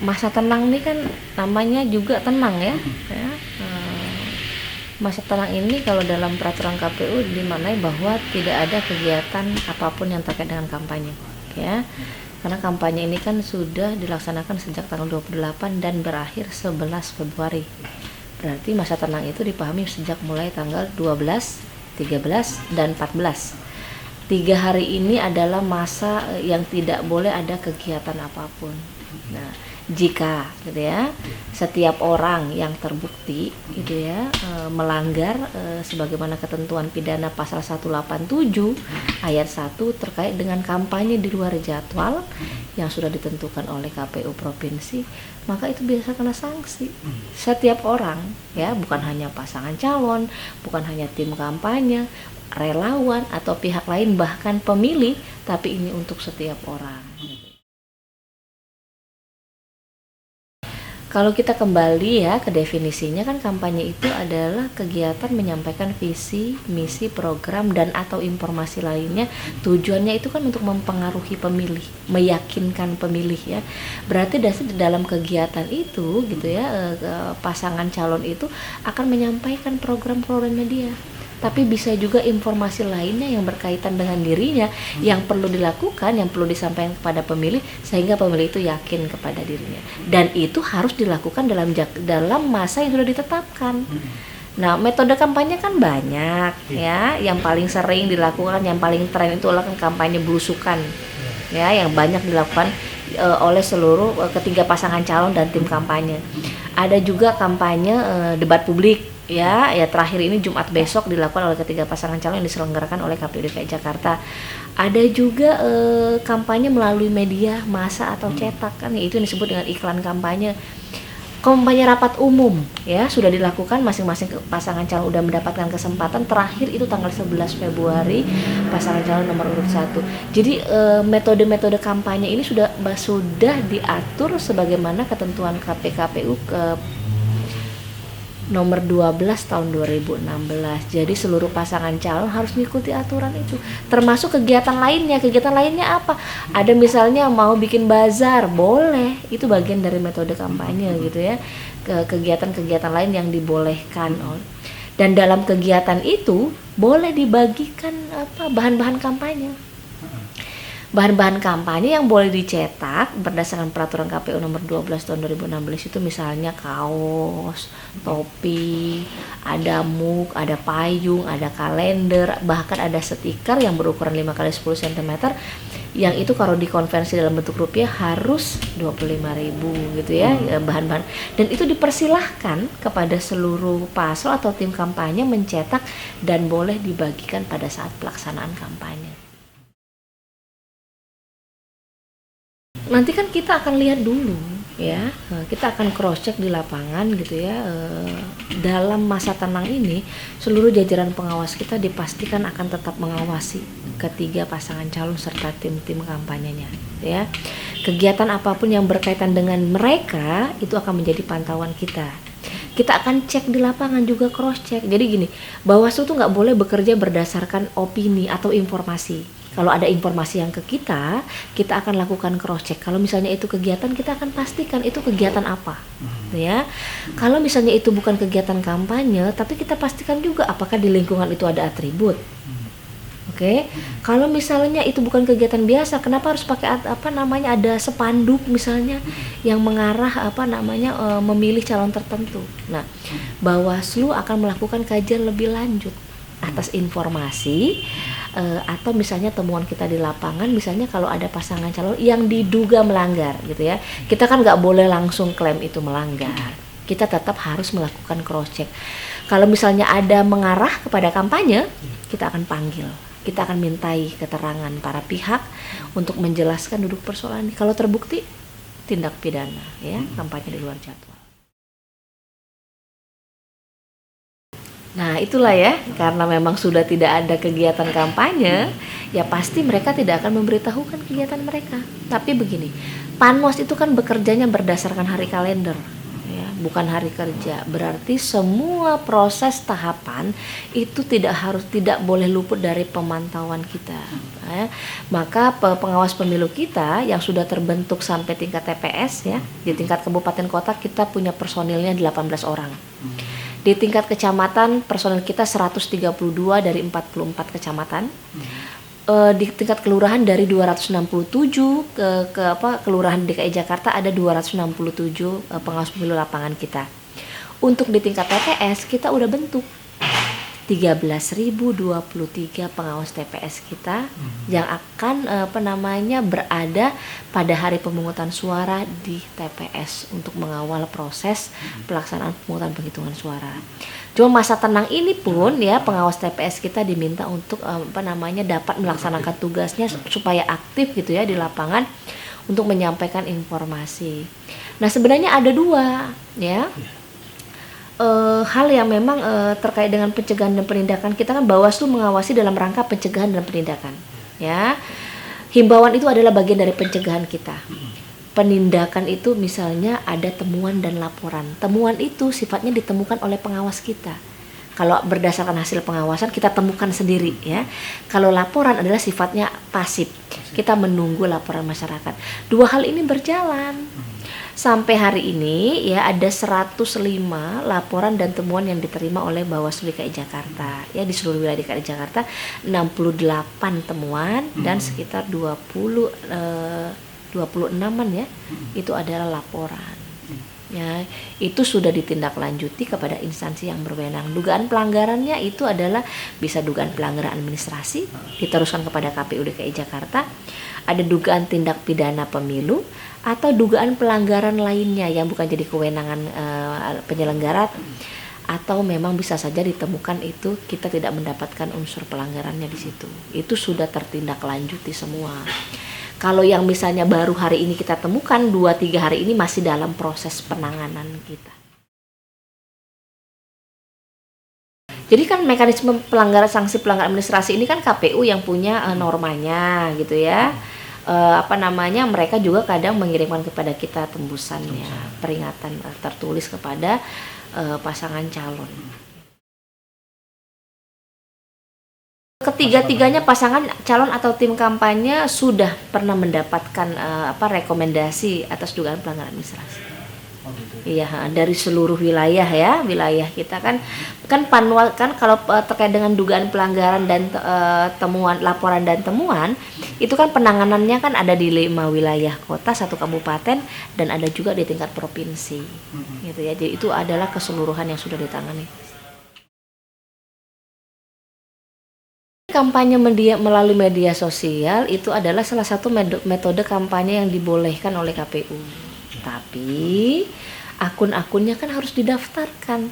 masa tenang ini kan namanya juga tenang ya. Ya, masa tenang ini kalau dalam peraturan KPU dimaknai bahwa tidak ada kegiatan apapun yang terkait dengan kampanye, ya. Karena kampanye ini kan sudah dilaksanakan sejak tanggal 28 dan berakhir 11 Februari. Berarti masa tenang itu dipahami sejak mulai tanggal 12, 13, dan 14. 3 hari ini adalah masa yang tidak boleh ada kegiatan apapun. Nah, jika gitu ya, setiap orang yang terbukti gitu ya melanggar sebagaimana ketentuan pidana pasal 187 ayat 1 terkait dengan kampanye di luar jadwal yang sudah ditentukan oleh KPU provinsi, maka itu biasa kena sanksi. Setiap orang ya, bukan hanya pasangan calon, bukan hanya tim kampanye, relawan atau pihak lain, bahkan pemilih, tapi ini untuk setiap orang. Kalau kita kembali ya ke definisinya, kan kampanye itu adalah kegiatan menyampaikan visi, misi, program, dan atau informasi lainnya. Tujuannya itu kan untuk mempengaruhi pemilih, meyakinkan pemilih ya. Berarti dalam kegiatan itu gitu ya, pasangan calon itu akan menyampaikan program-programnya dia. Tapi bisa juga informasi lainnya yang berkaitan dengan dirinya yang perlu dilakukan, yang perlu disampaikan kepada pemilih sehingga pemilih itu yakin kepada dirinya. Dan itu harus dilakukan dalam masa yang sudah ditetapkan. Nah, metode kampanye kan banyak ya. Yang paling sering dilakukan, yang paling tren itu adalah kampanye belusukan. Ya, yang banyak dilakukan oleh seluruh ketiga pasangan calon dan tim kampanye. Ada juga kampanye debat publik. Ya terakhir ini Jumat besok dilakukan oleh ketiga pasangan calon yang diselenggarakan oleh KPU DKI Jakarta. Ada juga kampanye melalui media massa atau cetak, kan itu yang disebut dengan iklan kampanye. Kampanye rapat umum ya sudah dilakukan, masing-masing pasangan calon sudah mendapatkan kesempatan. Terakhir itu tanggal 11 Februari pasangan calon nomor urut 1. Jadi metode-metode kampanye ini sudah diatur sebagaimana ketentuan KPKPU nomor 12 tahun 2016. Jadi seluruh pasangan calon harus mengikuti aturan itu. Termasuk kegiatan lainnya. Kegiatan lainnya apa? Ada misalnya mau bikin bazar, boleh. Itu bagian dari metode kampanye gitu ya. Kegiatan-kegiatan lain yang dibolehkan. Dan dalam kegiatan itu boleh dibagikan bahan-bahan kampanye. Bahan-bahan kampanye yang boleh dicetak berdasarkan peraturan KPU nomor 12 tahun 2016 itu misalnya kaos, topi, ada mug, ada payung, ada kalender, bahkan ada stiker yang berukuran 5x10 cm yang itu kalau dikonversi dalam bentuk rupiah harus 25.000 gitu ya, bahan-bahan. Dan itu dipersilahkan kepada seluruh paslon atau tim kampanye mencetak dan boleh dibagikan pada saat pelaksanaan kampanye. Nanti kan kita akan lihat dulu ya, kita akan cross check di lapangan gitu ya. Dalam masa tenang ini seluruh jajaran pengawas kita dipastikan akan tetap mengawasi ketiga pasangan calon serta tim-tim kampanyenya ya. Kegiatan apapun yang berkaitan dengan mereka itu akan menjadi pantauan kita. Kita akan cek di lapangan juga, cross check. Jadi gini, Bawaslu tuh nggak boleh bekerja berdasarkan opini atau informasi. Kalau ada informasi yang ke kita akan lakukan cross check. Kalau misalnya itu kegiatan, kita akan pastikan itu kegiatan apa, ya. Kalau misalnya itu bukan kegiatan kampanye, tapi kita pastikan juga apakah di lingkungan itu ada atribut. Oke. Kalau misalnya itu bukan kegiatan biasa, kenapa harus pakai ada spanduk misalnya yang mengarah memilih calon tertentu. Nah, Bawaslu akan melakukan kajian lebih lanjut atas informasi atau misalnya temuan kita di lapangan, misalnya kalau ada pasangan calon yang diduga melanggar gitu ya, kita kan nggak boleh langsung klaim itu melanggar, kita tetap harus melakukan cross check. Kalau misalnya ada mengarah kepada kampanye, kita akan panggil, kita akan mintai keterangan para pihak untuk menjelaskan duduk persoalan ini. Kalau terbukti tindak pidana ya, kampanye di luar jadwal. Nah itulah ya, karena memang sudah tidak ada kegiatan kampanye, ya pasti mereka tidak akan memberitahukan kegiatan mereka. Tapi begini, Panwas itu kan bekerjanya berdasarkan hari kalender. ya, bukan hari kerja. Berarti semua proses tahapan itu tidak boleh luput dari pemantauan kita. Ya. Maka pengawas pemilu kita yang sudah terbentuk sampai tingkat TPS ya, di tingkat kabupaten kota kita punya personilnya 18 orang. Di tingkat kecamatan personil kita 132 dari 44 kecamatan. Di tingkat kelurahan dari 267 kelurahan DKI Jakarta ada 267 pengawas pemilu lapangan kita. Untuk di tingkat TPS kita udah bentuk 13.023 pengawas TPS kita yang akan berada pada hari pemungutan suara di TPS untuk mengawal proses pelaksanaan pemungutan penghitungan suara. Cuma masa tenang ini pun ya pengawas TPS kita diminta untuk dapat melaksanakan tugasnya supaya aktif gitu ya di lapangan untuk menyampaikan informasi. Nah sebenarnya ada dua ya. Hal yang memang terkait dengan pencegahan dan penindakan. Kita kan Bawaslu mengawasi dalam rangka pencegahan dan penindakan ya. Himbauan itu adalah bagian dari pencegahan kita. Penindakan itu misalnya ada temuan dan laporan. Temuan itu sifatnya ditemukan oleh pengawas kita. Kalau berdasarkan hasil pengawasan kita temukan sendiri ya. Kalau laporan adalah sifatnya pasif. Kita menunggu laporan masyarakat. Dua hal ini berjalan. Sampai hari ini ya ada 105 laporan dan temuan yang diterima oleh Bawaslu DKI Jakarta. Ya di seluruh wilayah DKI Jakarta 68 temuan dan sekitar 26-an ya. Itu adalah laporan. Ya, itu sudah ditindaklanjuti kepada instansi yang berwenang. Dugaan pelanggarannya itu adalah bisa dugaan pelanggaran administrasi diteruskan kepada KPU DKI Jakarta. Ada dugaan tindak pidana pemilu atau dugaan pelanggaran lainnya yang bukan jadi kewenangan penyelenggara atau memang bisa saja ditemukan itu kita tidak mendapatkan unsur pelanggarannya di situ. Itu sudah tertindaklanjuti semua. Kalau yang misalnya baru hari ini kita temukan 2-3 hari ini masih dalam proses penanganan kita. Jadi kan mekanisme pelanggaran sanksi pelanggaran administrasi ini kan KPU yang punya normanya gitu ya. Mereka juga kadang mengirimkan kepada kita tembusannya, peringatan tertulis kepada pasangan calon. Ketiga-tiganya pasangan calon atau tim kampanye sudah pernah mendapatkan rekomendasi atas dugaan pelanggaran administrasi. Iya, dari seluruh wilayah ya, wilayah kita kan panwal kan kalau terkait dengan dugaan pelanggaran dan temuan laporan dan temuan itu kan penanganannya kan ada di 5 wilayah kota, 1 kabupaten dan ada juga di tingkat provinsi, gitu ya. Jadi itu adalah keseluruhan yang sudah ditangani. Kampanye melalui media sosial itu adalah salah satu metode kampanye yang dibolehkan oleh KPU. Tapi akun-akunnya kan harus didaftarkan.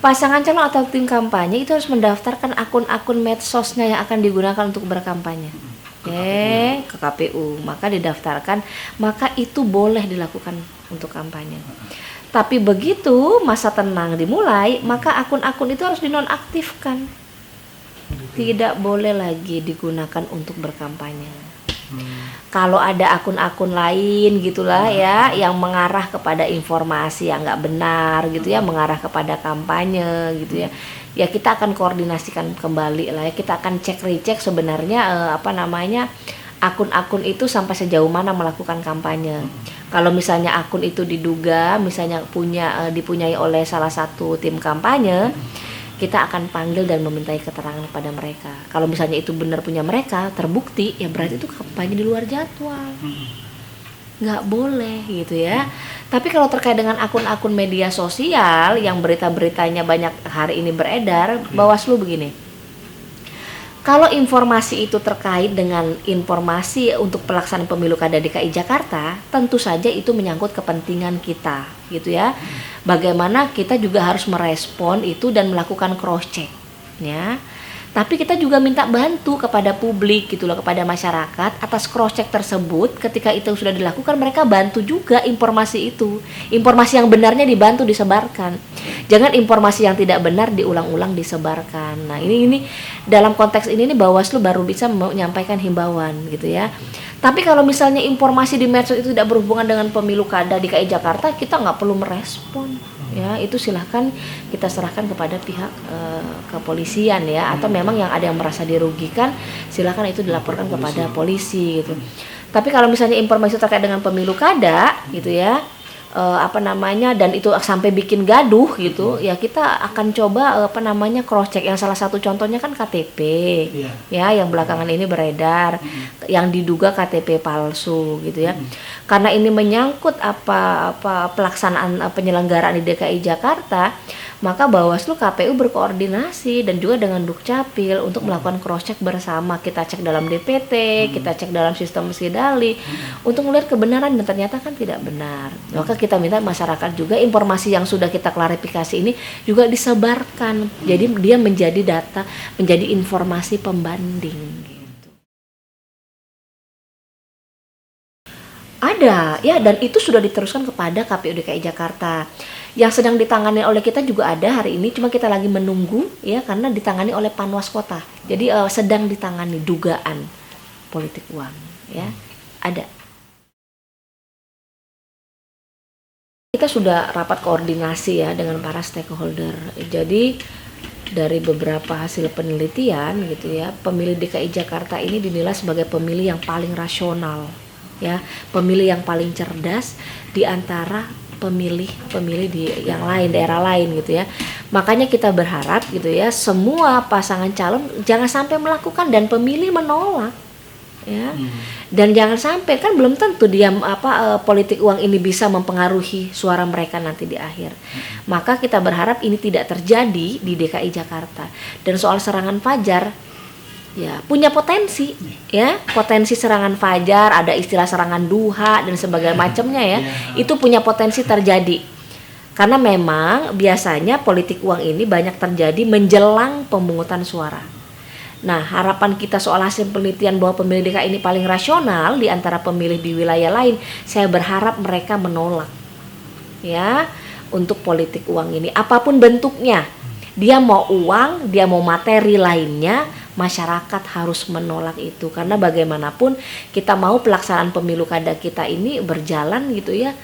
Pasangan calon atau tim kampanye itu harus mendaftarkan akun-akun medsosnya yang akan digunakan untuk berkampanye. Ke KPU, maka didaftarkan, maka itu boleh dilakukan untuk kampanye. Tapi begitu masa tenang dimulai, maka akun-akun itu harus dinonaktifkan. Tidak boleh lagi digunakan untuk berkampanye. Kalau ada akun-akun lain gitulah ya yang mengarah kepada informasi yang nggak benar gitu ya, mengarah kepada kampanye gitu ya, ya kita akan koordinasikan kembali lah ya, kita akan recheck sebenarnya akun-akun itu sampai sejauh mana melakukan kampanye. Kalau misalnya akun itu diduga misalnya dipunyai oleh salah satu tim kampanye, kita akan panggil dan memintai keterangan kepada mereka. Kalau misalnya itu benar punya mereka, terbukti, ya berarti itu kampanye di luar jadwal. Nggak boleh gitu ya. Tapi kalau terkait dengan akun-akun media sosial yang berita-beritanya banyak hari ini beredar, Bawaslu begini. Kalau informasi itu terkait dengan informasi untuk pelaksanaan pemilu kada DKI Jakarta, tentu saja itu menyangkut kepentingan kita, gitu ya. Bagaimana kita juga harus merespon itu dan melakukan cross check, ya. Tapi kita juga minta bantu kepada publik gitu loh, kepada masyarakat atas cross check tersebut. Ketika itu sudah dilakukan, mereka bantu juga informasi itu. Informasi yang benarnya dibantu disebarkan. Jangan informasi yang tidak benar diulang-ulang disebarkan. Nah, ini dalam konteks ini nih Bawaslu baru bisa menyampaikan himbauan gitu ya. Tapi kalau misalnya informasi di medsos itu tidak berhubungan dengan pemilu kada DKI Jakarta, kita nggak perlu merespon. Ya, itu silahkan kita serahkan kepada pihak kepolisian ya, atau memang yang ada yang merasa dirugikan, silahkan itu dilaporkan kepada polisi gitu. Tapi kalau misalnya informasi terkait dengan pemilu kada gitu ya, dan itu sampai bikin gaduh gitu, ya kita akan coba cross check. Yang salah satu contohnya kan KTP, ya, yang belakangan ini beredar, yang diduga KTP palsu gitu ya. Karena ini menyangkut pelaksanaan penyelenggaraan di DKI Jakarta, maka Bawaslu KPU berkoordinasi dan juga dengan Dukcapil untuk melakukan cross check bersama. Kita cek dalam DPT, kita cek dalam sistem SIDALI untuk melihat kebenaran, dan ternyata kan tidak benar. Maka kita minta masyarakat juga informasi yang sudah kita klarifikasi ini juga disebarkan. Jadi dia menjadi data, menjadi informasi pembanding. Ada, ya, dan itu sudah diteruskan kepada KPU DKI Jakarta. Yang sedang ditangani oleh kita juga ada hari ini, cuma kita lagi menunggu ya, karena ditangani oleh Panwas Kota. Jadi sedang ditangani dugaan politik uang, ya, ada. Kita sudah rapat koordinasi ya dengan para stakeholder. Jadi dari beberapa hasil penelitian gitu ya, pemilih DKI Jakarta ini dinilai sebagai pemilih yang paling rasional. Ya, pemilih yang paling cerdas di antara pemilih di yang lain, daerah lain gitu ya. Makanya kita berharap gitu ya, semua pasangan calon jangan sampai melakukan dan pemilih menolak ya. Dan jangan sampai, kan belum tentu dia politik uang ini bisa mempengaruhi suara mereka nanti di akhir. Maka kita berharap ini tidak terjadi di DKI Jakarta. Dan soal serangan fajar, ya, punya potensi ya, potensi serangan fajar, ada istilah serangan duha dan sebagainya macamnya ya. Itu punya potensi terjadi. Karena memang biasanya politik uang ini banyak terjadi menjelang pemungutan suara. Nah, harapan kita soal hasil penelitian bahwa pemilih DKI ini paling rasional di antara pemilih di wilayah lain, saya berharap mereka menolak ya untuk politik uang ini apapun bentuknya. Dia mau uang, dia mau materi lainnya, masyarakat harus menolak itu. Karena bagaimanapun kita mau pelaksanaan pemilu kada kita ini berjalan gitu ya,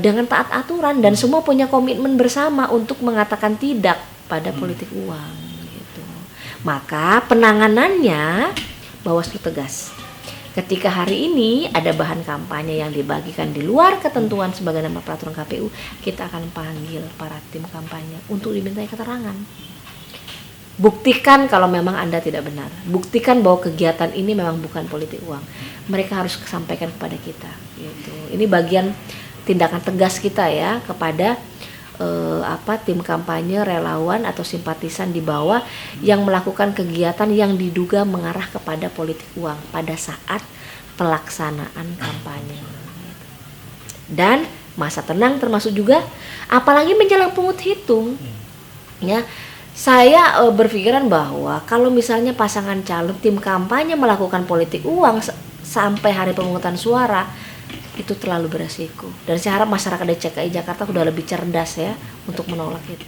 dengan taat aturan, dan semua punya komitmen bersama untuk mengatakan tidak pada politik uang gitu. Maka penanganannya Bawaslu tegas. Ketika hari ini ada bahan kampanye yang dibagikan di luar ketentuan sebagaimana peraturan KPU, kita akan panggil para tim kampanye untuk dimintai keterangan. Buktikan kalau memang Anda tidak benar. Buktikan bahwa kegiatan ini memang bukan politik uang. Mereka harus sampaikan kepada kita. Gitu. Ini bagian tindakan tegas kita ya kepada tim kampanye, relawan atau simpatisan di bawah yang melakukan kegiatan yang diduga mengarah kepada politik uang pada saat pelaksanaan kampanye. Dan masa tenang termasuk juga, apalagi menjelang pungut hitung. Ya, saya berpikiran bahwa kalau misalnya pasangan calon tim kampanye melakukan politik uang sampai hari pemungutan suara, itu terlalu beresiko. Dan saya harap masyarakat DKI Jakarta sudah lebih cerdas ya untuk menolak itu.